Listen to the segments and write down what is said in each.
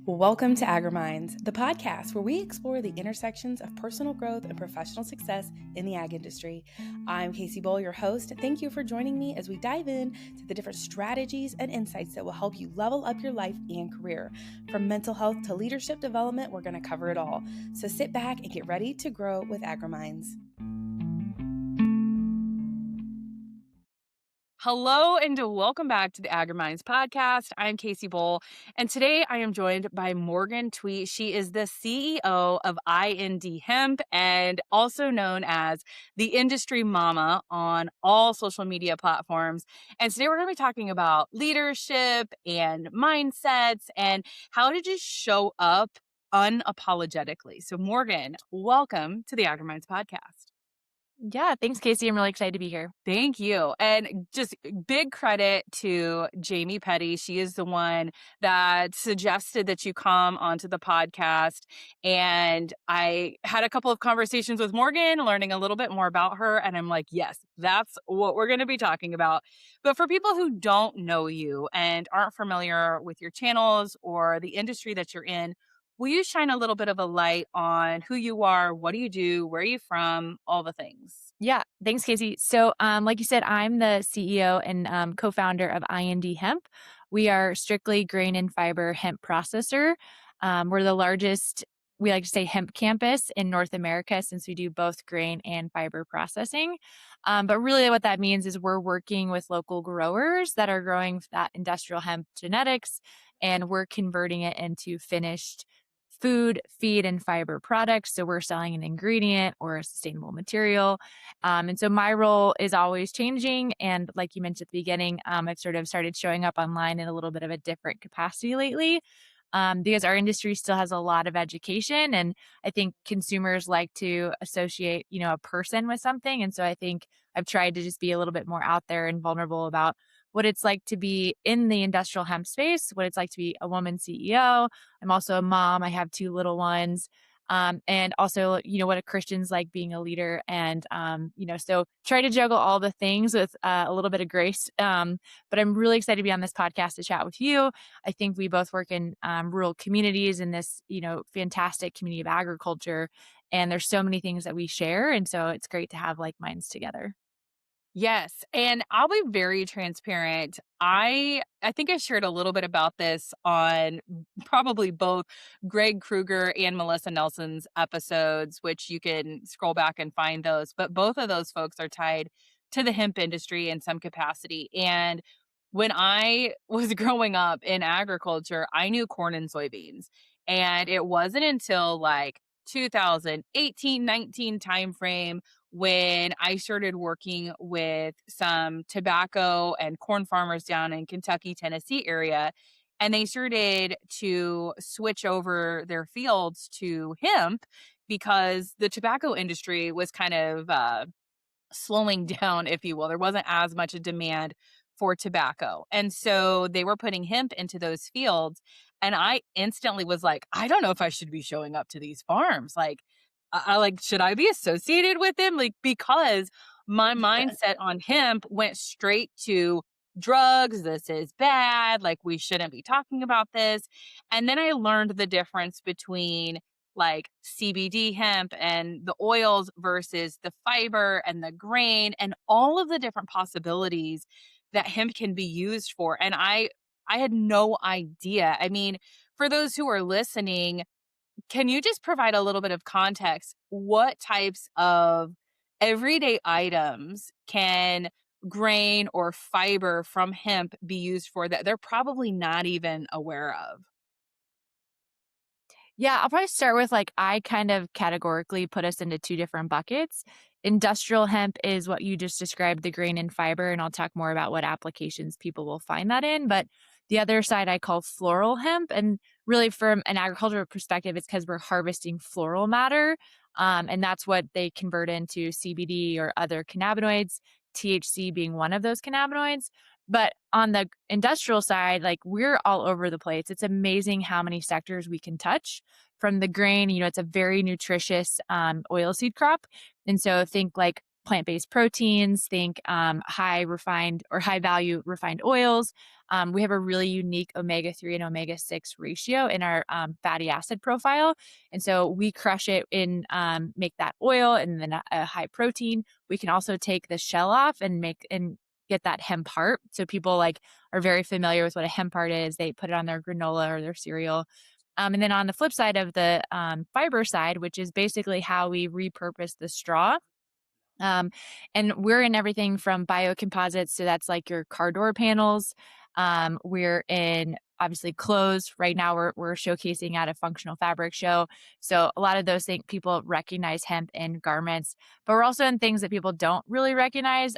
Welcome to AGRIMINDS, the podcast where we explore the intersections of personal growth and professional success in the ag industry. I'm Kacee Bohle, your host. Thank you for joining me as we dive in to the different strategies and insights that will help you level up your life and career. From mental health to leadership development, we're going to cover it all. So sit back and get ready to grow with AGRIMINDS. Hello and welcome back to the AGRIMINDS Podcast. I'm Kacee Bohle, and today I am joined by Morgan Tweet. She is the CEO of IND Hemp and also known as the industry mama on all social media platforms. And today we're going to be talking about leadership and mindsets and how to just show up unapologetically. So Morgan, welcome to the AGRIMINDS Podcast. Yeah, thanks, Kacee. I'm really excited to be here. Thank you. And just big credit to Jamie Petty. She is the one that suggested that you come onto the podcast. And I had a couple of conversations with Morgan, learning a little bit more about her. And I'm like, yes, that's what we're going to be talking about. But for people who don't know you and aren't familiar with your channels or the industry that you're in, will you shine a little bit of a light on who you are, what do you do, where are you from, all the things? Yeah, thanks, Kacee. So, like you said, I'm the CEO and co-founder of IND Hemp. We are strictly grain and fiber hemp processor. We're the largest, we like to say, hemp campus in North America since we do both grain and fiber processing. But really what that means is we're working with local growers that are growing that industrial hemp genetics, and we're converting it into finished food, feed, and fiber products. So we're selling an ingredient or a sustainable material. And so my role is always changing. And like you mentioned at the beginning, I've sort of started showing up online in a little bit of a different capacity lately. Because our industry still has a lot of education, and I think consumers like to associate, a person with something. And so I think I've tried to just be a little bit more out there and vulnerable about what it's like to be in the industrial hemp space, what it's like to be a woman CEO. I'm also a mom. I have 2 little ones. And also, what a Christian's like being a leader. And, so try to juggle all the things with a little bit of grace. But I'm really excited to be on this podcast to chat with you. I think we both work in rural communities in this, fantastic community of agriculture. And there's so many things that we share. And so it's great to have like minds together. Yes. And I'll be very transparent. I think I shared a little bit about this on probably both Greg Kruger and Melissa Nelson's episodes, which you can scroll back and find those. But both of those folks are tied to the hemp industry in some capacity. And when I was growing up in agriculture, I knew corn and soybeans. And it wasn't until like 2018, 19 timeframe when I started working with some tobacco and corn farmers down in Kentucky, Tennessee area, and they started to switch over their fields to hemp because the tobacco industry was kind of slowing down, if you will. There wasn't as much a demand for tobacco. And so they were putting hemp into those fields. And I instantly was like, I don't know if I should be showing up to these farms. Like, should I be associated with them? Like, because my mindset on hemp went straight to drugs. This is bad. Like, we shouldn't be talking about this. And then I learned the difference between like CBD hemp and the oils versus the fiber and the grain and all of the different possibilities that hemp can be used for. And I had no idea. I mean, for those who are listening, can you just provide a little bit of context? What types of everyday items can grain or fiber from hemp be used for that they're probably not even aware of? Yeah, I'll probably start with I kind of categorically put us into 2 different buckets. Industrial hemp is what you just described, the grain and fiber, and I'll talk more about what applications people will find that in. But the other side I call floral hemp. And really from an agricultural perspective, it's because we're harvesting floral matter. And that's what they convert into CBD or other cannabinoids, THC being one of those cannabinoids. But on the industrial side, we're all over the place. It's amazing how many sectors we can touch. From the grain, it's a very nutritious oilseed crop. And so think plant-based proteins, think high refined or high value refined oils. We have a really unique omega-3 and omega-6 ratio in our fatty acid profile. And so we crush it in, make that oil and then a high protein. We can also take the shell off and make and get that hemp heart. So people like are very familiar with what a hemp heart is. They put it on their granola or their cereal. And then on the flip side of the fiber side, which is basically how we repurpose the straw, um, and we're in everything from biocomposites, so that's like your car door panels. We're in obviously clothes. Right now we're showcasing at a functional fabric show. So a lot of those things people recognize hemp in garments, but we're also in things that people don't really recognize.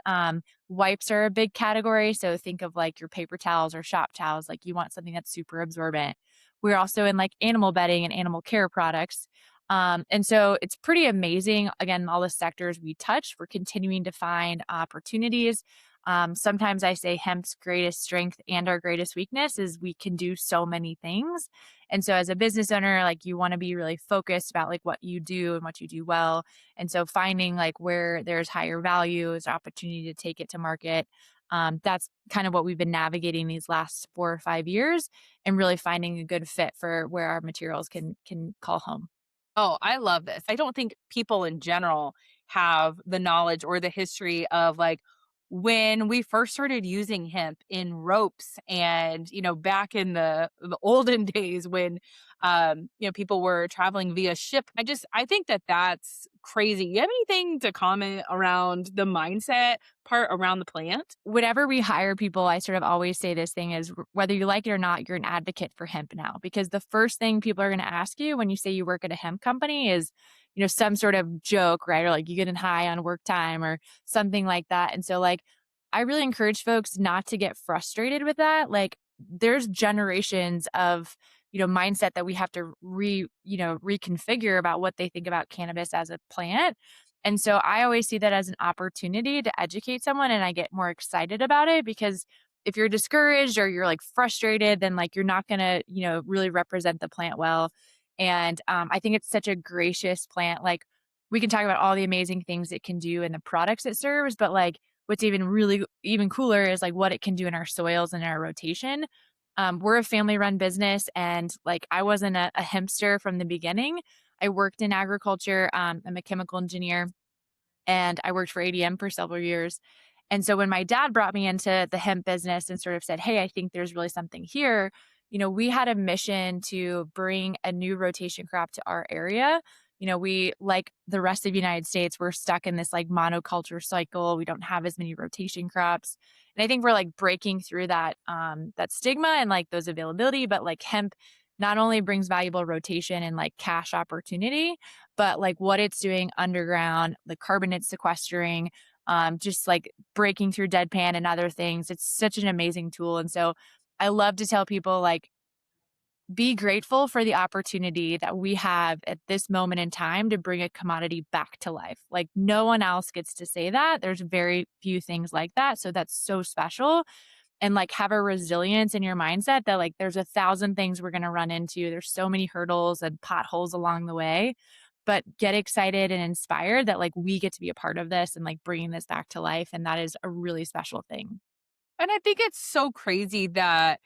Wipes are a big category. So think of like your paper towels or shop towels, like you want something that's super absorbent. We're also in like animal bedding and animal care products. And so it's pretty amazing. Again, all the sectors we touch, we're continuing to find opportunities. Sometimes I say hemp's greatest strength and our greatest weakness is we can do so many things. And so as a business owner, like you want to be really focused about like what you do and what you do well. And so finding like where there's higher value is opportunity to take it to market. That's kind of what we've been navigating these last 4 or 5 years and really finding a good fit for where our materials can call home. Oh, I love this. I don't think people in general have the knowledge or the history of like when we first started using hemp in ropes and, back in the olden days when people were traveling via ship. I think that that's crazy. You have anything to comment around the mindset part around the plant? Whenever we hire people, I sort of always say this thing is whether you like it or not, you're an advocate for hemp now. Because the first thing people are going to ask you when you say you work at a hemp company is, some sort of joke, right? Or like you getting high on work time or something like that. And so, like, I really encourage folks not to get frustrated with that. Like, there's generations of, mindset that we have to reconfigure about what they think about cannabis as a plant. And so I always see that as an opportunity to educate someone and I get more excited about it because if you're discouraged or you're like frustrated, then like you're not going to, really represent the plant well. And I think it's such a gracious plant. Like we can talk about all the amazing things it can do and the products it serves, but like what's even cooler is like what it can do in our soils and our rotation. We're a family run business and like I wasn't a hempster from the beginning. I worked in agriculture. I'm a chemical engineer and I worked for ADM for several years. And so when my dad brought me into the hemp business and sort of said, "Hey, I think there's really something here," we had a mission to bring a new rotation crop to our area. We, like the rest of the United States, we're stuck in this like monoculture cycle. We don't have as many rotation crops. And I think we're like breaking through that stigma and like those availability, but like hemp not only brings valuable rotation and like cash opportunity, but like what it's doing underground, the carbon it's sequestering, just like breaking through deadpan and other things. It's such an amazing tool. And so I love to tell people like, be grateful for the opportunity that we have at this moment in time to bring a commodity back to life. Like no one else gets to say that. There's very few things like that. So that's so special and like have a resilience in your mindset that like there's 1,000 things we're going to run into. There's so many hurdles and potholes along the way, but get excited and inspired that like we get to be a part of this and like bringing this back to life. And that is a really special thing. And I think it's so crazy that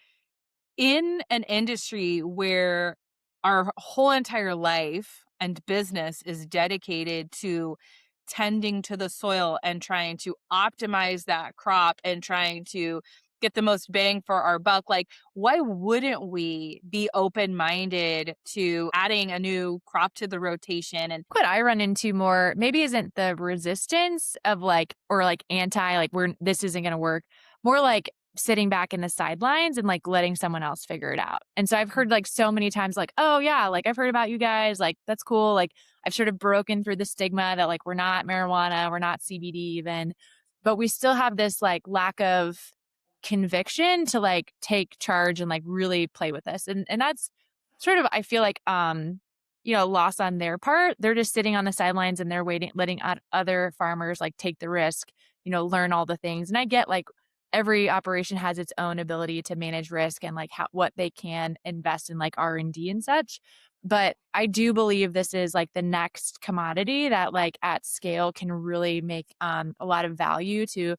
in an industry where our whole entire life and business is dedicated to tending to the soil and trying to optimize that crop and trying to get the most bang for our buck, like why wouldn't we be open-minded to adding a new crop to the rotation? And What I run into more maybe isn't the resistance of like, or like anti, like this isn't going to work, more like sitting back in the sidelines and like letting someone else figure it out. And so I've heard like so many times like, "Oh yeah, like I've heard about you guys, like that's cool." Like I've sort of broken through the stigma that like we're not marijuana, we're not CBD even, but we still have this like lack of conviction to like take charge and like really play with this. And that's sort of I feel like loss on their part. They're just sitting on the sidelines and they're waiting, letting other farmers like take the risk, learn all the things. And I get like every operation has its own ability to manage risk and like what they can invest in like R&D and such. But I do believe this is like the next commodity that like at scale can really make a lot of value to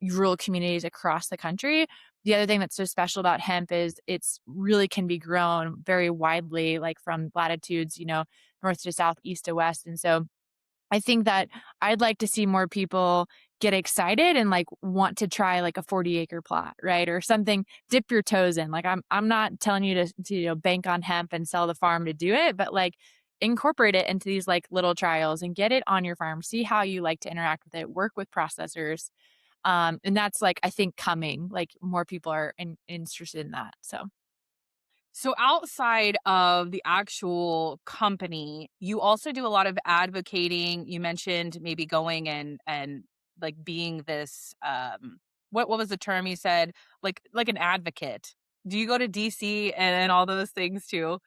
rural communities across the country. The other thing that's so special about hemp is it's really can be grown very widely, like from latitudes, north to south, east to west. And so I think that I'd like to see more people get excited and like want to try like a 40-acre plot, right? Or something, dip your toes in. Like I'm not telling you to bank on hemp and sell the farm to do it, but like incorporate it into these like little trials and get it on your farm. See how you like to interact with it, work with processors. And that's like I think coming, like more people are interested in that. So So outside of the actual company, you also do a lot of advocating. You mentioned maybe going and like being this what was the term you said? Like an advocate. Do you go to DC and all those things too?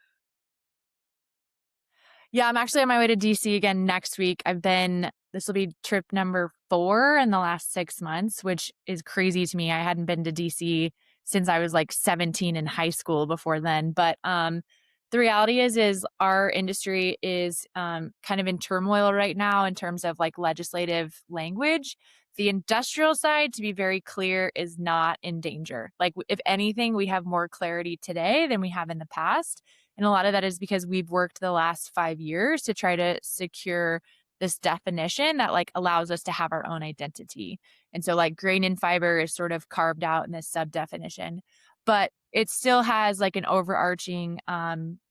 yeah, I'm actually on my way to DC again next week. This will be trip number 4 in the last 6 months, which is crazy to me. I hadn't been to DC since I was like 17 in high school before then. But the reality is our industry is kind of in turmoil right now in terms of like legislative language. The industrial side, to be very clear, is not in danger. Like, if anything, we have more clarity today than we have in the past. And a lot of that is because we've worked the last 5 years to try to secure this definition that like allows us to have our own identity. And so like grain and fiber is sort of carved out in this sub definition, but it still has like an overarching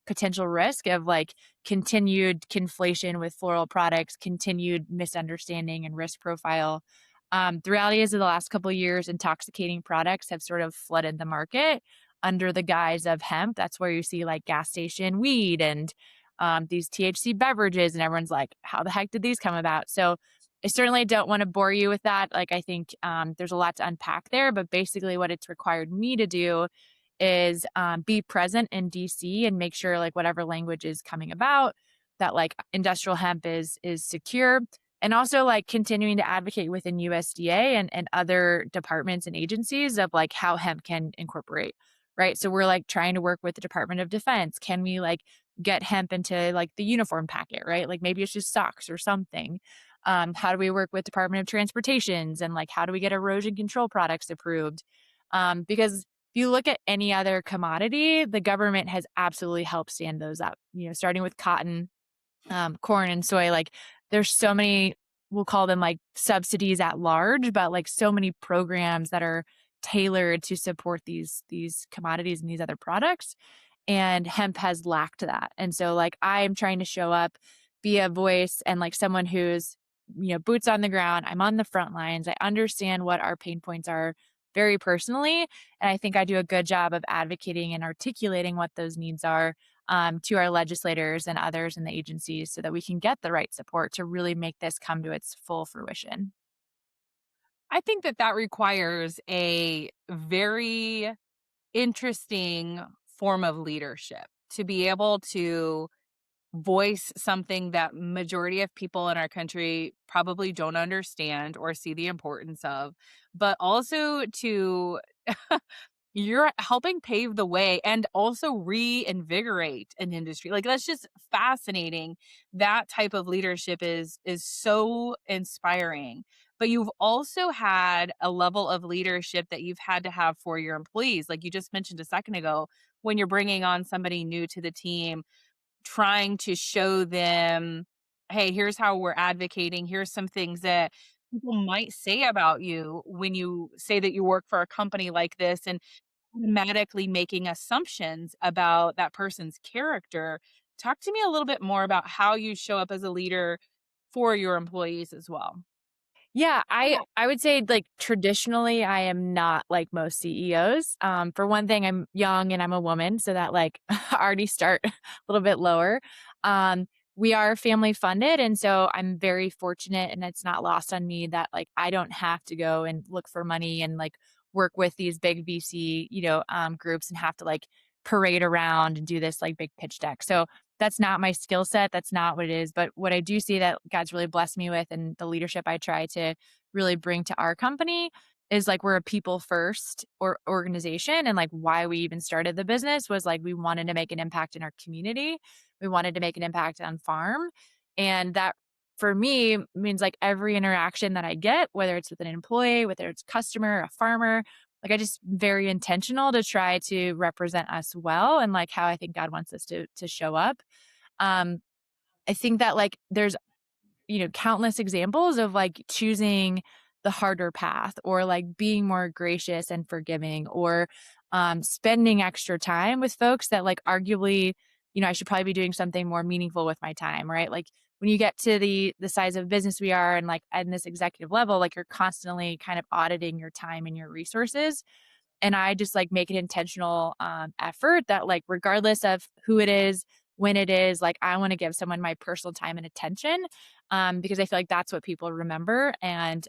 potential risk of like continued conflation with floral products, continued misunderstanding and risk profile. The reality is, in the last couple of years, intoxicating products have sort of flooded the market under the guise of hemp. That's where you see like gas station weed and these THC beverages, and everyone's like, "How the heck did these come about?" So, I certainly don't want to bore you with that. Like, I think there's a lot to unpack there, but basically, what it's required me to do is be present in DC and make sure like whatever language is coming about, that like industrial hemp is secure, and also like continuing to advocate within USDA and other departments and agencies of like how hemp can incorporate, right? So we're like trying to work with the Department of Defense. Can we like get hemp into like the uniform packet, right? Like maybe it's just socks or something. How do we work with Department of Transportations, and like how do we get erosion control products approved? Because if you look at any other commodity, the government has absolutely helped stand those up. Starting with cotton, corn and soy, like there's so many, we'll call them like subsidies at large, but like so many programs that are tailored to support these commodities and these other products. And hemp has lacked that. And so like I'm trying to show up, be a voice and like someone who's, boots on the ground. I'm on the front lines. I understand what our pain points are very personally. And I think I do a good job of advocating and articulating what those needs are to our legislators and others in the agencies so that we can get the right support to really make this come to its full fruition. I think that that requires a very interesting form of leadership to be able to voice something that majority of people in our country probably don't understand or see the importance of, but also to you're helping pave the way and also reinvigorate an industry. Like that's just fascinating. That type of leadership is so inspiring. But you've also had a level of leadership that you've had to have for your employees. Like you just mentioned a second ago, when you're bringing on somebody new to the team, trying to show them, "Hey, here's how we're advocating. Here's some things that people might say about you when you say that you work for a company like this," and automatically making assumptions about that person's character. Talk to me a little bit more about how you show up as a leader for your employees as well. Yeah, I would say like traditionally I am not like most CEOs. For one thing, I'm young and I'm a woman, so that like already start a little bit lower. Um, we are family funded, and so I'm very fortunate, and it's not lost on me that like I don't have to go and look for money and like work with these big VC, groups and have to like parade around and do this like big pitch deck. So that's not my skill set. That's not what it is. But what I do see that God's really blessed me with and the leadership I try to really bring to our company is like we're a people first or organization, and like why we even started the business was like we wanted to make an impact in our community. We wanted to make an impact on farm. And that for me means like every interaction that I get, whether it's with an employee, whether it's customer, a farmer, like I just very intentional to try to represent us well and like how I think God wants us to show up. Um, I think that like there's countless examples of like choosing the harder path or like being more gracious and forgiving or spending extra time with folks that like arguably, I should probably be doing something more meaningful with my time, right? Like when you get to the size of business we are and like at this executive level, like you're constantly kind of auditing your time and your resources. And I just like make an intentional effort that like regardless of who it is, when it is, like I want to give someone my personal time and attention because I feel like that's what people remember. And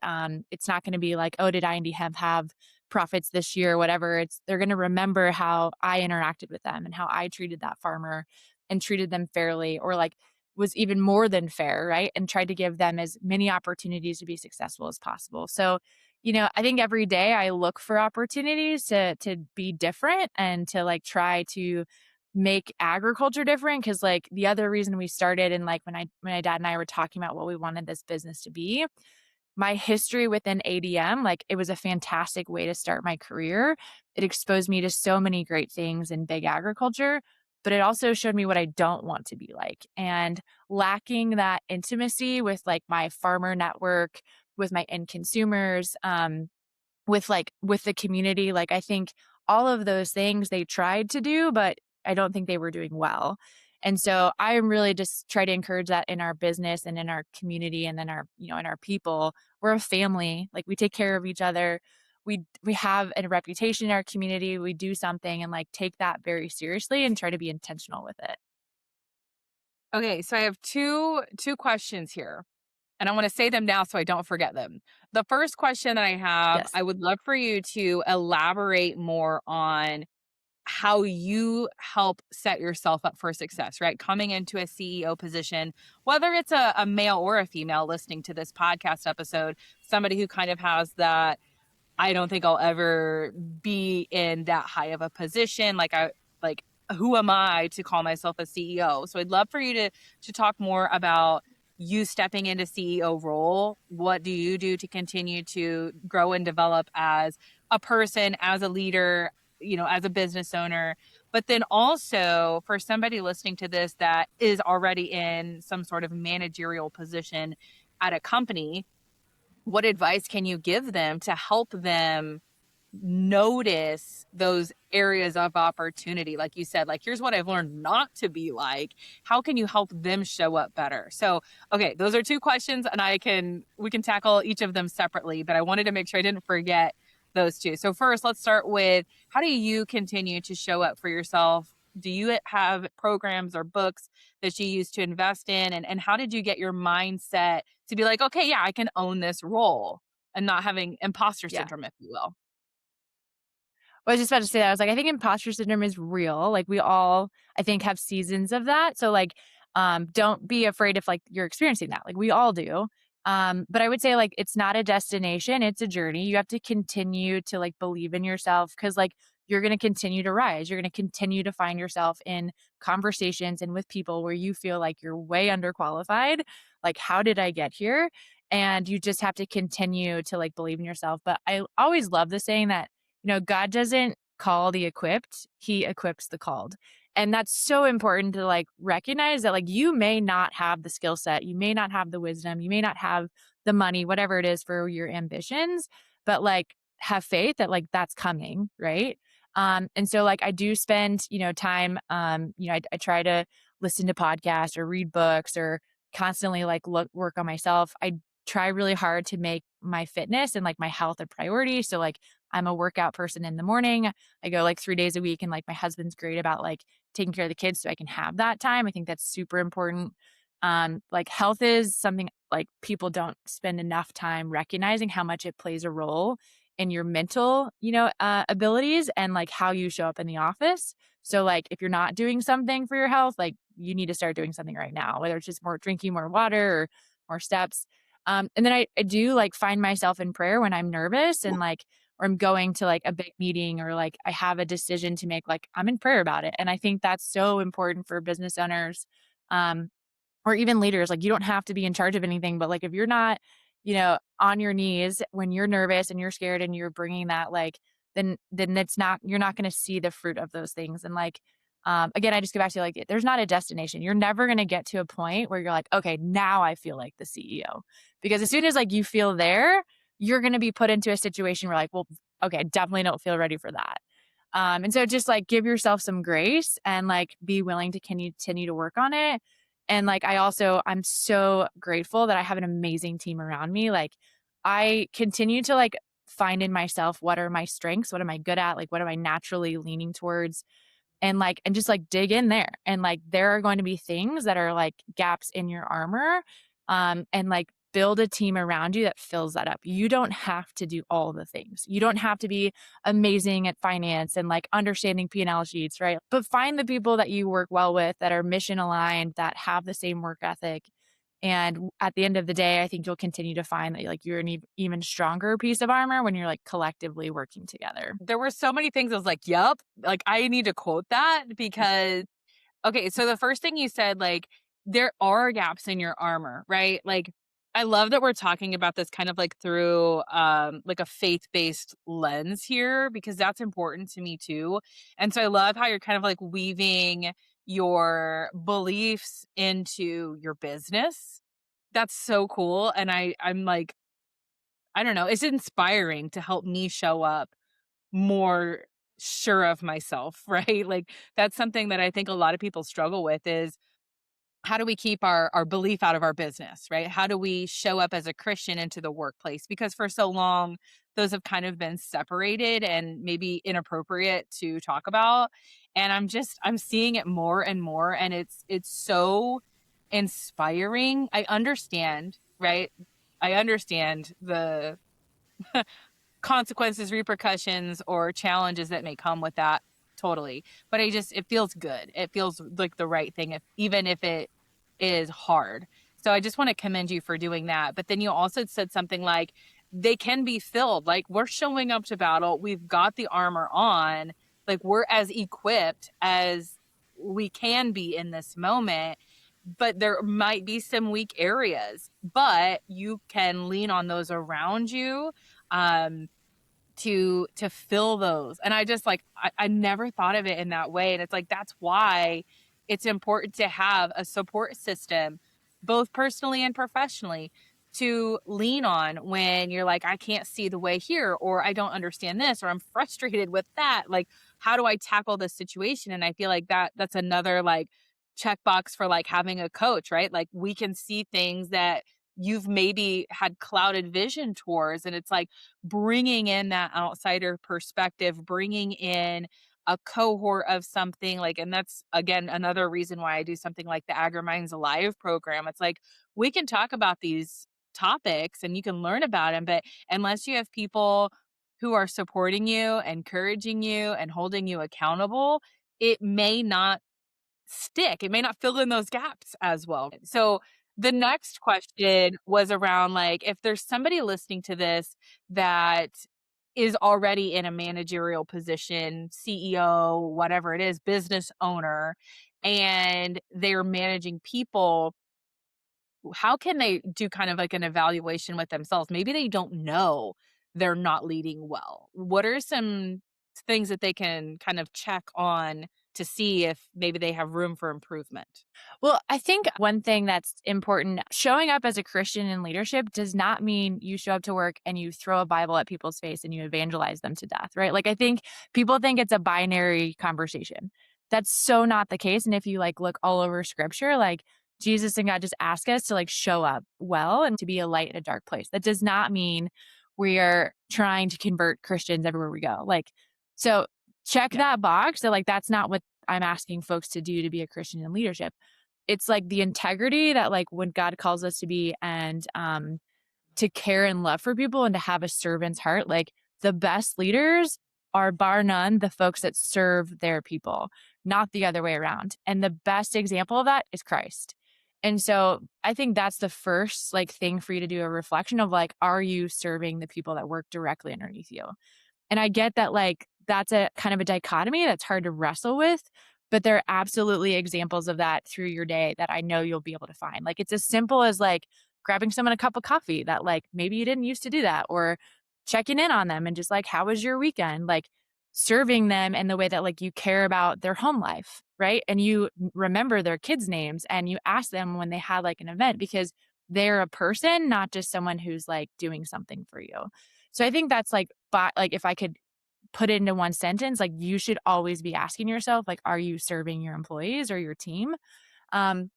it's not going to be like, oh, did IND Hemp have profits this year or whatever. It's they're going to remember how I interacted with them and how I treated that farmer and treated them fairly or like was even more than fair, right? And tried to give them as many opportunities to be successful as possible. So I think every day I look for opportunities to be different and to like try to make agriculture different. Cause like the other reason we started and like when my dad and I were talking about what we wanted this business to be, my history within ADM, like it was a fantastic way to start my career. It exposed me to so many great things in big agriculture, but it also showed me what I don't want to be like. And lacking that intimacy with like my farmer network, with my end consumers, with the community, like I think all of those things they tried to do, but I don't think they were doing well. And so I am really just try to encourage that in our business and in our community and then our, in our people. We're a family. Like we take care of each other. We have a reputation in our community. We do something and like take that very seriously and try to be intentional with it. Okay, so I have two questions here, and I want to say them now so I don't forget them. The first question that I have, Yes. I would love for you to elaborate more on how you help set yourself up for success, right? Coming into a CEO position, whether it's a male or a female listening to this podcast episode, somebody who kind of has that I don't think I'll ever be in that high of a position. Like who am I to call myself a CEO? So I'd love for you to talk more about you stepping into CEO role. What do you do to continue to grow and develop as a person, as a leader, as a business owner? But then also for somebody listening to this that is already in some sort of managerial position at a company, what advice can you give them to help them notice those areas of opportunity? Like you said, like, here's what I've learned not to be like. How can you help them show up better? So, okay, those are two questions and we can tackle each of them separately, but I wanted to make sure I didn't forget those two. So first, let's start with how do you continue to show up for yourself? Do you have programs or books that you use to invest in? And how did you get your mindset to be like, okay, yeah, I can own this role and not having imposter Yeah. syndrome, if you will? Well, I was just about to say that. I was like, I think imposter syndrome is real. Like we all, I think, have seasons of that. So like, don't be afraid if like you're experiencing that. Like we all do. But I would say like it's not a destination, it's a journey. You have to continue to like believe in yourself because like you're gonna continue to rise. You're gonna continue to find yourself in conversations and with people where you feel like you're way underqualified. Like, how did I get here? And you just have to continue to like believe in yourself. But I always love the saying that God doesn't call the equipped, he equips the called. And that's so important to like recognize that like you may not have the skill set, you may not have the wisdom, you may not have the money, whatever it is for your ambitions, but like have faith that like that's coming, right? And so like I do spend, time I try to listen to podcasts or read books or constantly like work on myself. I try really hard to make my fitness and like my health a priority. So like I'm a workout person in the morning. I go like 3 days a week and like my husband's great about like taking care of the kids so I can have that time. I think that's super important. Like health is something like people don't spend enough time recognizing how much it plays a role in your mental, abilities and like how you show up in the office. So like if you're not doing something for your health, like you need to start doing something right now, whether it's just more drinking more water or more steps. And then I do like find myself in prayer when I'm nervous and like, or I'm going to like a big meeting or like I have a decision to make, like I'm in prayer about it. And I think that's so important for business owners. Um, or even leaders, like, you don't have to be in charge of anything, but, like, if you're not, on your knees when you're nervous and you're scared and you're bringing that, like, then it's not you're not gonna see the fruit of those things, and, like, again, I just go back to, like, there's not a destination. You're never gonna get to a point where you're like, "Okay, now I feel like the CEO." Because as soon as, like, you feel there, you're gonna be put into a situation where, like, "Well, okay, I definitely don't feel ready for that." And so just, like, give yourself some grace and, like, be willing to continue to work on it. And, like, I'm so grateful that I have an amazing team around me. Like, I continue to, like, find in myself what are my strengths, what am I good at, like, what am I naturally leaning towards, and, like and just, like, dig in there. And, like, there are going to be things that are, like, gaps in your armor, and, like, build a team around you that fills that up. You don't have to do all the things. You don't have to be amazing at finance and, like, understanding P&L sheets, right? But find the people that you work well with that are mission aligned, that have the same work ethic, and at the end of the day, I think you'll continue to find that, like, you're an even stronger piece of armor when you're, like, collectively working together. There were so many things I was like, "Yep." Like, I need to quote that because okay, so the first thing you said, like, there are gaps in your armor, right? Like, I love that we're talking about this kind of like through like a faith-based lens here because that's important to me too. And so I love how you're kind of like weaving your beliefs into your business. That's so cool. And I'm like, I don't know, it's inspiring to help me show up more sure of myself, right? Like that's something that I think a lot of people struggle with is how do we keep our belief out of our business, right? How do we show up as a Christian into the workplace? Because for so long, those have kind of been separated and maybe inappropriate to talk about. And I'm seeing it more and more and it's so inspiring. I understand, right? I understand the consequences, repercussions, or challenges that may come with that. Totally. But it feels good. It feels like the right thing, if, even if it is hard. So I just want to commend you for doing that. But then you also said something like, they can be filled. Like we're showing up to battle. We've got the armor on. Like we're as equipped as we can be in this moment. But there might be some weak areas, but you can lean on those around you. Um, to fill those. And I just like I never thought of it in that way. And it's like that's why it's important to have a support system, both personally and professionally, to lean on when you're like, I can't see the way here, or I don't understand this, or I'm frustrated with that. Like, how do I tackle this situation? And I feel like that's another like checkbox for like having a coach, right? Like we can see things that you've maybe had clouded vision towards. And it's like bringing in that outsider perspective, bringing in a cohort of something like, and that's again another reason why I do something like the AGRIMINDS Alive program. It's like we can talk about these topics and you can learn about them, but unless you have people who are supporting you, encouraging you, and holding you accountable, it may not stick. It may not fill in those gaps as well. So the next question was around like if there's somebody listening to this that is already in a managerial position, CEO, whatever it is, business owner, and they're managing people, how can they do kind of like an evaluation with themselves? Maybe they don't know they're not leading well. What are some things that they can kind of check on to see if maybe they have room for improvement? Well, I think one thing that's important, showing up as a Christian in leadership does not mean you show up to work and you throw a Bible at people's face and you evangelize them to death, right? Like I think people think it's a binary conversation. That's so not the case. And if you like look all over scripture, like Jesus and God just ask us to like show up well and to be a light in a dark place. That does not mean we are trying to convert Christians everywhere we go. Like, so check Yeah. that box. So like that's not what I'm asking folks to do to be a Christian in leadership. It's like the integrity that like when God calls us to be, and to care and love for people and to have a servant's heart. Like the best leaders are bar none the folks that serve their people, not the other way around. And the best example of that is Christ. And so I think that's the first like thing for you to do a reflection of like, are you serving the people that work directly underneath you? And I get that, like, that's a kind of a dichotomy that's hard to wrestle with, but there are absolutely examples of that through your day that I know you'll be able to find. Like, it's as simple as, like, grabbing someone a cup of coffee that, like, maybe you didn't used to do that, or checking in on them and just like, "How was your weekend?" Like, serving them in the way that, like, you care about their home life, right? And you remember their kids' names and you ask them when they had, like, an event because they're a person, not just someone who's, like, doing something for you. So I think that's like, but like if I could put it into one sentence, like you should always be asking yourself, like, are you serving your employees or your team? Um,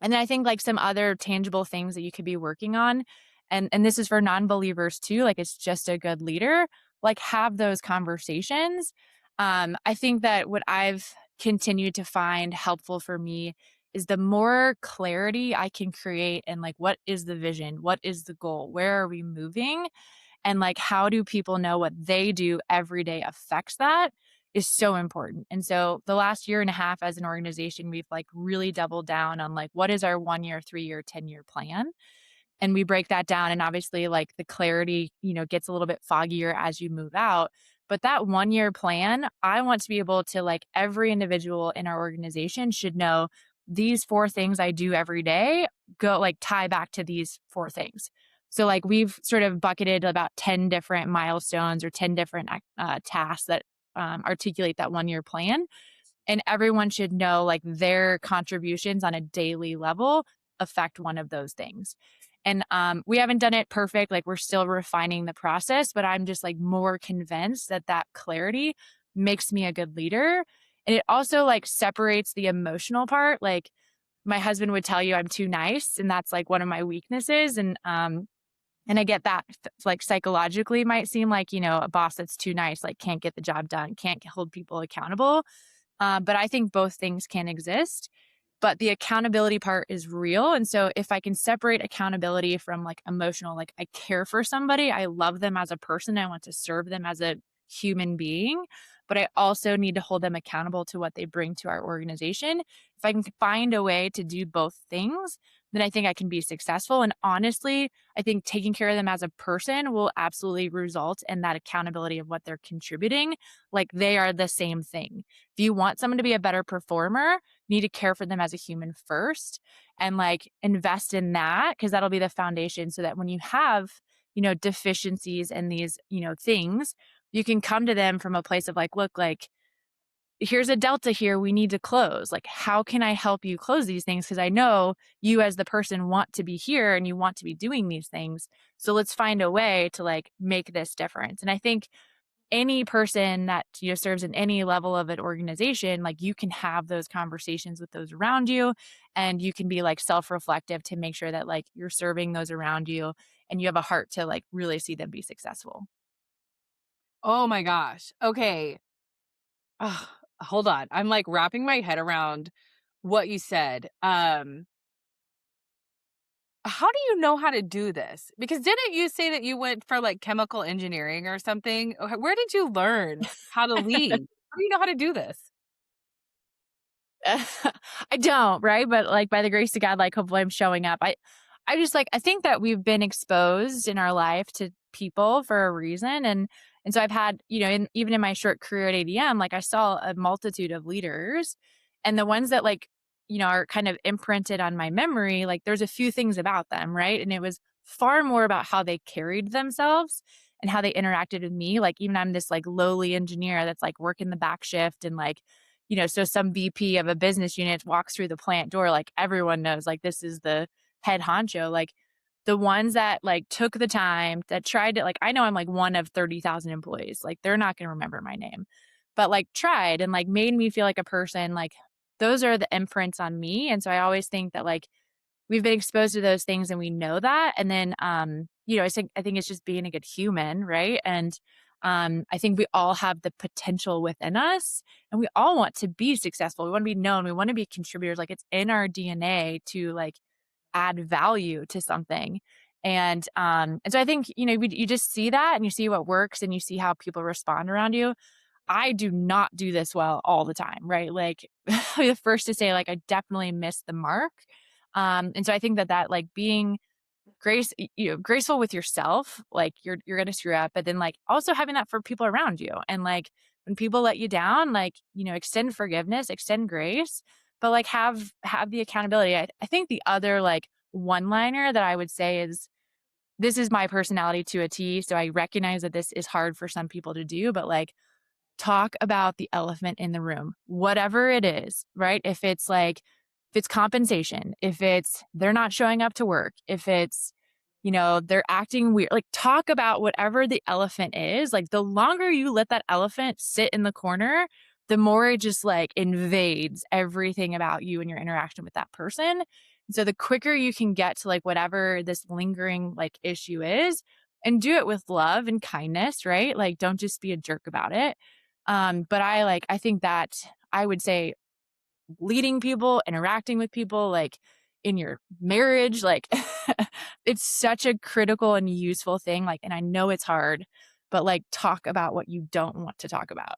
and then I think like some other tangible things that you could be working on, and this is for non-believers too, like it's just a good leader, like have those conversations. I think that what I've continued to find helpful for me is the more clarity I can create and like what is the vision? What is the goal? Where are we moving? And like how do people know what they do every day affects that is so important. And so the last year and a half as an organization, we've like really doubled down on like what is our 1 year, 3 year, 10-year plan, and we break that down, and obviously like the clarity, gets a little bit foggier as you move out. But that 1 year plan, I want to be able to like every individual in our organization should know these four things I do every day go like tie back to these four things. So like we've sort of bucketed about 10 different milestones or 10 different tasks that articulate that 1 year plan, and everyone should know like their contributions on a daily level affect one of those things. And we haven't done it perfect, like we're still refining the process, but I'm just like more convinced that that clarity makes me a good leader. And it also like separates the emotional part. Like my husband would tell you I'm too nice, and that's like one of my weaknesses. And I get that like psychologically might seem like, a boss that's too nice, like can't get the job done, can't hold people accountable. But I think both things can exist. But the accountability part is real. And so if I can separate accountability from like emotional, like I care for somebody, I love them as a person, I want to serve them as a human being, but I also need to hold them accountable to what they bring to our organization. If I can find a way to do both things, then I think I can be successful. And honestly, I think taking care of them as a person will absolutely result in that accountability of what they're contributing. Like they are the same thing. If you want someone to be a better performer, you need to care for them as a human first and like invest in that, because that'll be the foundation so that when you have, deficiencies and these, things, you can come to them from a place of like, look, like here's a delta here we need to close. Like, how can I help you close these things? Because I know you as the person want to be here and you want to be doing these things. So let's find a way to like make this difference. And I think any person that serves in any level of an organization, like you can have those conversations with those around you, and you can be like self-reflective to make sure that like you're serving those around you and you have a heart to like really see them be successful. Oh my gosh. Okay. Ugh, hold on. I'm like wrapping my head around what you said. How do you know how to do this? Because didn't you say that you went for like chemical engineering or something? Where did you learn how to lead? How do you know how to do this? I don't, right? But like by the grace of God, like hopefully I'm showing up. I just like I think that we've been exposed in our life to people for a reason. And so I've had, even in my short career at ADM, like I saw a multitude of leaders, and the ones that like, are kind of imprinted on my memory, like there's a few things about them, right? And it was far more about how they carried themselves and how they interacted with me. Like even I'm this like lowly engineer that's like working the back shift, and like, so some VP of a business unit walks through the plant door, like everyone knows, like this is the head honcho. Like the ones that like took the time that tried to like, I know I'm like one of 30,000 employees, like they're not going to remember my name, but like tried and like made me feel like a person, like those are the imprints on me. And so I always think that like we've been exposed to those things and we know that. And then, I think it's just being a good human, right? And I think we all have the potential within us, and we all want to be successful. We want to be known. We want to be contributors. Like it's in our DNA to like add value to something. And so I think, you just see that and you see what works and you see how people respond around you. I do not do this well all the time, right? Like I'll be the first to say like I definitely missed the mark. And so I think that like being graceful with yourself, like you're gonna screw up, but then like also having that for people around you. And like when people let you down, like, extend forgiveness, extend grace, but like have the accountability. I think the other like one liner that I would say is this is my personality to a T. So I recognize that this is hard for some people to do, but like talk about the elephant in the room, whatever it is, right? If it's compensation, if it's they're not showing up to work, if it's, they're acting weird, like talk about whatever the elephant is. Like the longer you let that elephant sit in the corner, the more it just like invades everything about you and your interaction with that person. So the quicker you can get to like whatever this lingering like issue is and do it with love and kindness, right? Like don't just be a jerk about it. But I think that I would say leading people, interacting with people, like in your marriage, like it's such a critical and useful thing. Like, and I know it's hard, but like talk about what you don't want to talk about.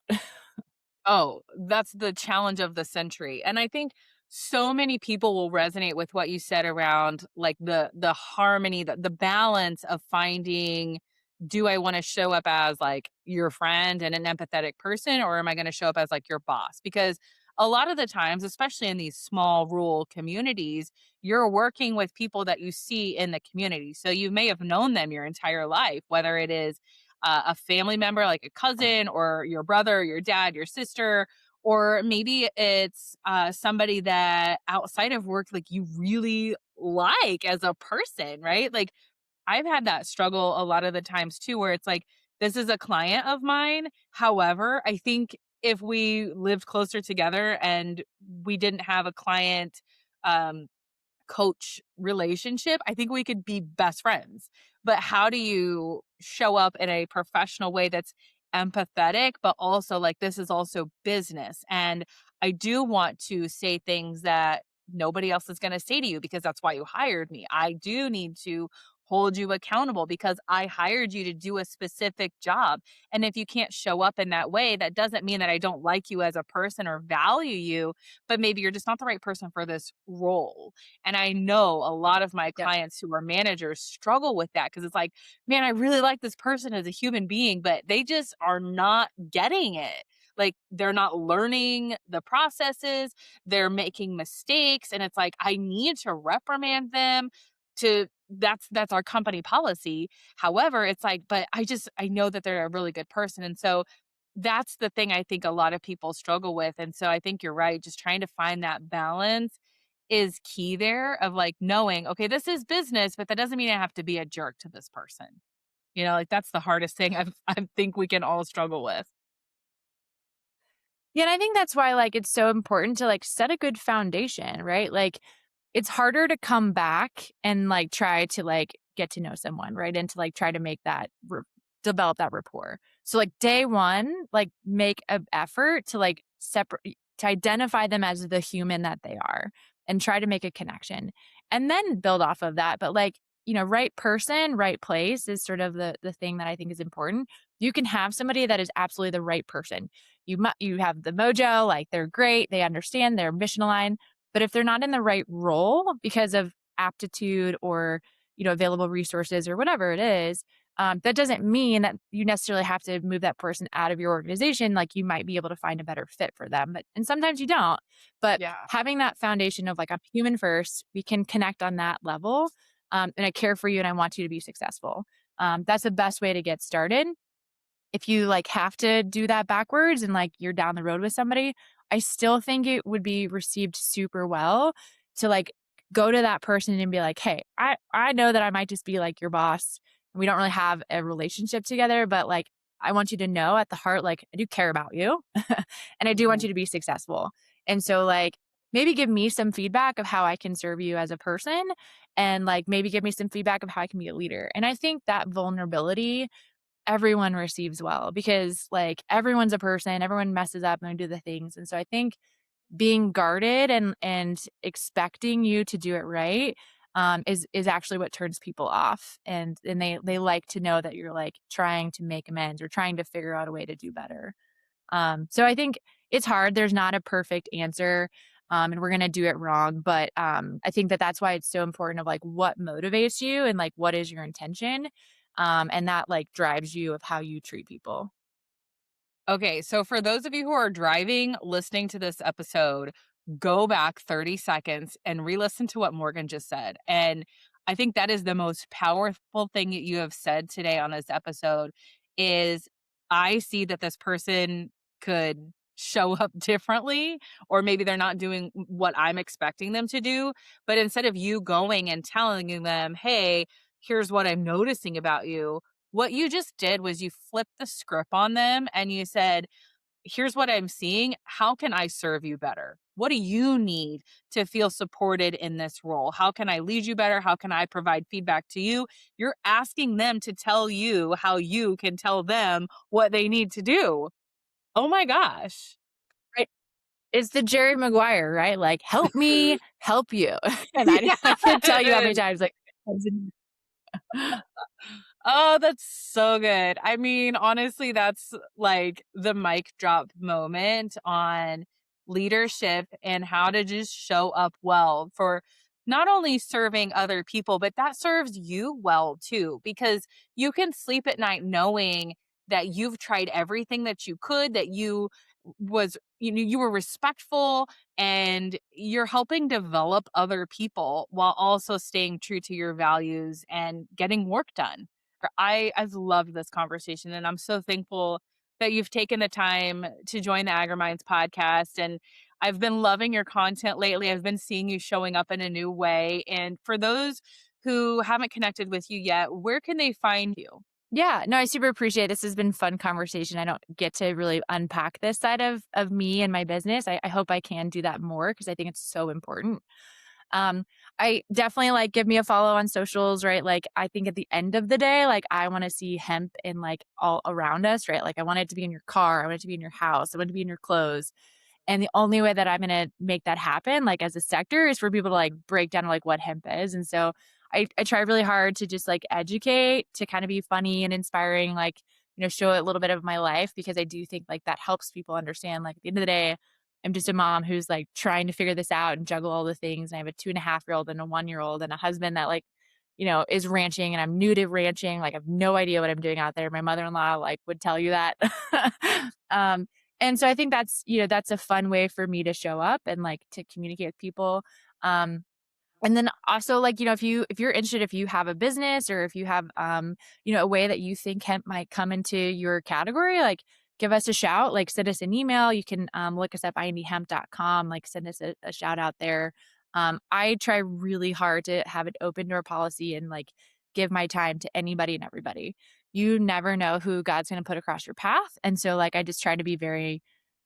Oh, that's the challenge of the century. And I think so many people will resonate with what you said around like the harmony, the balance of finding, do I want to show up as like your friend and an empathetic person, or am I going to show up as like your boss? Because a lot of the times, especially in these small rural communities, you're working with people that you see in the community. So you may have known them your entire life, whether it is a family member like a cousin or your brother, your dad, your sister, or maybe it's somebody that outside of work, like you really like as a person, right? Like I've had that struggle a lot of the times too, where it's like, this is a client of mine. However, I think if we lived closer together and we didn't have a client um, coach relationship, I think we could be best friends. But how do you show up in a professional way that's empathetic, but also like this is also business? And I do want to say things that nobody else is going to say to you because that's why you hired me. I do need to hold you accountable because I hired you to do a specific job. And if you can't show up in that way, that doesn't mean that I don't like you as a person or value you, but maybe you're just not the right person for this role. And I know a lot of my Yep. clients who are managers struggle with that because it's like, man, I really like this person as a human being, but they just are not getting it. Like they're not learning the processes, they're making mistakes. And it's like, I need to reprimand them to that's our company policy. However, it's like, but I know that they're a really good person. And so that's the thing I think a lot of people struggle with. And so I think you're right, just trying to find that balance is key there of like knowing, okay, this is business, but that doesn't mean I have to be a jerk to this person. Like that's the hardest thing I think we can all struggle with. Yeah, and I think that's why like it's so important to like set a good foundation, right? Like it's harder to come back and like try to like get to know someone, right? And to like try to make that develop that rapport. So like day one, like make an effort to like separate to identify them as the human that they are and try to make a connection and then build off of that. But like, right person, right place is sort of the thing that I think is important. You can have somebody that is absolutely the right person. You have the mojo, like they're great, they understand, they're mission aligned, but if they're not in the right role because of aptitude or, available resources or whatever it is, that doesn't mean that you necessarily have to move that person out of your organization. Like you might be able to find a better fit for them, and sometimes you don't. But Yeah. having that foundation of like I'm human first, we can connect on that level, and I care for you and I want you to be successful. That's the best way to get started. If you like have to do that backwards and like you're down the road with somebody, I still think it would be received super well to like go to that person and be like, "Hey, I know that I might just be like your boss and we don't really have a relationship together, but like I want you to know at the heart like I do care about you and I do want Mhm. you to be successful." And so like maybe give me some feedback of how I can serve you as a person and like maybe give me some feedback of how I can be a leader. And I think that vulnerability everyone receives well because like everyone's a person, everyone messes up and they do the things. And so I think being guarded and expecting you to do it right is actually what turns people off. And they like to know that you're like trying to make amends or trying to figure out a way to do better. So I think it's hard. There's not a perfect answer. and we're gonna do it wrong. But I think that that's why it's so important of like what motivates you and like what is your intention, and that like drives you of how you treat people. Okay, so for those of you who are driving, listening to this episode, go back 30 seconds and re-listen to what Morgan just said. And I think that is the most powerful thing that you have said today on this episode is I see that this person could show up differently, or maybe they're not doing what I'm expecting them to do. But instead of you going and telling them, hey, here's what I'm noticing about you, what you just did was you flipped the script on them and you said, "Here's what I'm seeing. How can I serve you better? What do you need to feel supported in this role? How can I lead you better? How can I provide feedback to you?" You're asking them to tell you how you can tell them what they need to do. Oh my gosh. Right? It's the Jerry Maguire, right? Like, help me help you. And I can't tell you how many Yes. times like Oh, that's so good. I mean, honestly, that's like the mic drop moment on leadership and how to just show up well for not only serving other people, but that serves you well too, because you can sleep at night knowing that you've tried everything that you could, that you were respectful and you're helping develop other people while also staying true to your values and getting work done. I've loved this conversation, and I'm so thankful that you've taken the time to join the AgriMinds podcast. And I've been loving your content lately. I've been seeing you showing up in a new way. And for those who haven't connected with you yet, where can they find you? Yeah, no, I super appreciate it. This has been fun conversation. I don't get to really unpack this side of me and my business. I hope I can do that more because I think it's so important. Um, I definitely like give me a follow on socials, right? Like I think at the end of the day, like I want to see hemp in like all around us, right? Like I want it to be in your car, I want it to be in your house, I want it to be in your clothes. And the only way that I'm gonna make that happen, like as a sector, is for people to like break down like what hemp is. And so I try really hard to just like educate, to kind of be funny and inspiring, like, show a little bit of my life because I do think like that helps people understand. Like at the end of the day, I'm just a mom who's like trying to figure this out and juggle all the things. And I have a 2.5-year-old and a 1-year-old and a husband that like, is ranching and I'm new to ranching. Like I have no idea what I'm doing out there. My mother-in-law like would tell you that. um, and so I think that's a fun way for me to show up and like to communicate with people. Um, and then also like, if you're interested, if you have a business or if you have a way that you think hemp might come into your category, like give us a shout, like send us an email. You can look us up indhemp.com, like send us a shout out there. I try really hard to have an open door policy and like give my time to anybody and everybody. You never know who God's going to put across your path. And so like I just try to be very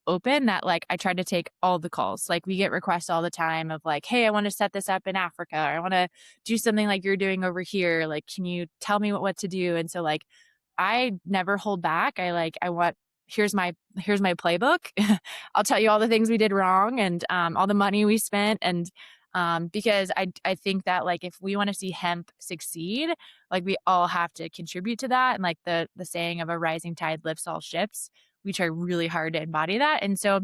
open that like I try to take all the calls. Like we get requests all the time of like, hey, I want to set this up in Africa, or I want to do something like you're doing over here. Like, can you tell me what to do? And so like I never hold back. I want here's my playbook. I'll tell you all the things we did wrong and all the money we spent. And because I think that like if we want to see hemp succeed, like we all have to contribute to that. And like the saying of a rising tide lifts all ships, we try really hard to embody that. And so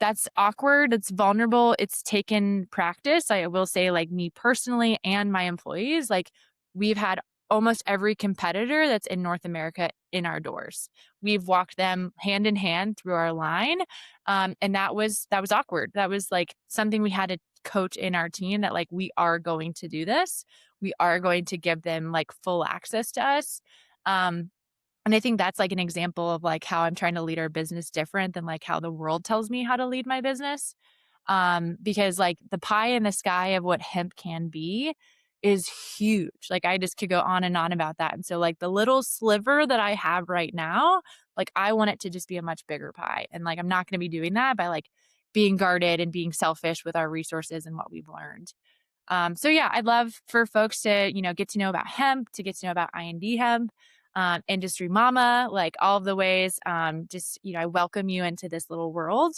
that's awkward, it's vulnerable, it's taken practice. I will say, like me personally and my employees, like we've had almost every competitor that's in North America in our doors. We've walked them hand in hand through our line. And that was awkward. That was like something we had to coach in our team that like we are going to do this. We are going to give them like full access to us. Um, and I think that's like an example of like how I'm trying to lead our business different than like how the world tells me how to lead my business. Because like the pie in the sky of what hemp can be is huge. Like I just could go on and on about that. And so like the little sliver that I have right now, like I want it to just be a much bigger pie. And like I'm not going to be doing that by like being guarded and being selfish with our resources and what we've learned. So yeah, I'd love for folks to, get to know about hemp, to get to know about IND Hemp, Industry Mama, like all of the ways. Just, I welcome you into this little world.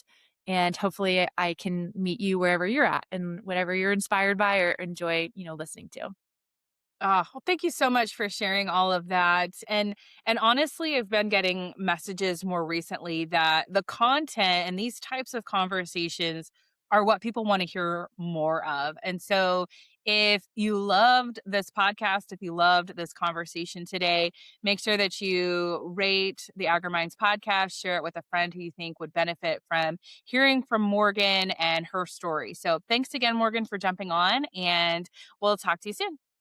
And hopefully I can meet you wherever you're at and whatever you're inspired by or enjoy, listening to. Well, thank you so much for sharing all of that. And honestly, I've been getting messages more recently that the content and these types of conversations are what people want to hear more of. And so, if you loved this podcast, if you loved this conversation today, make sure that you rate the AgriMinds podcast, share it with a friend who you think would benefit from hearing from Morgan and her story. So, thanks again, Morgan, for jumping on, and we'll talk to you soon.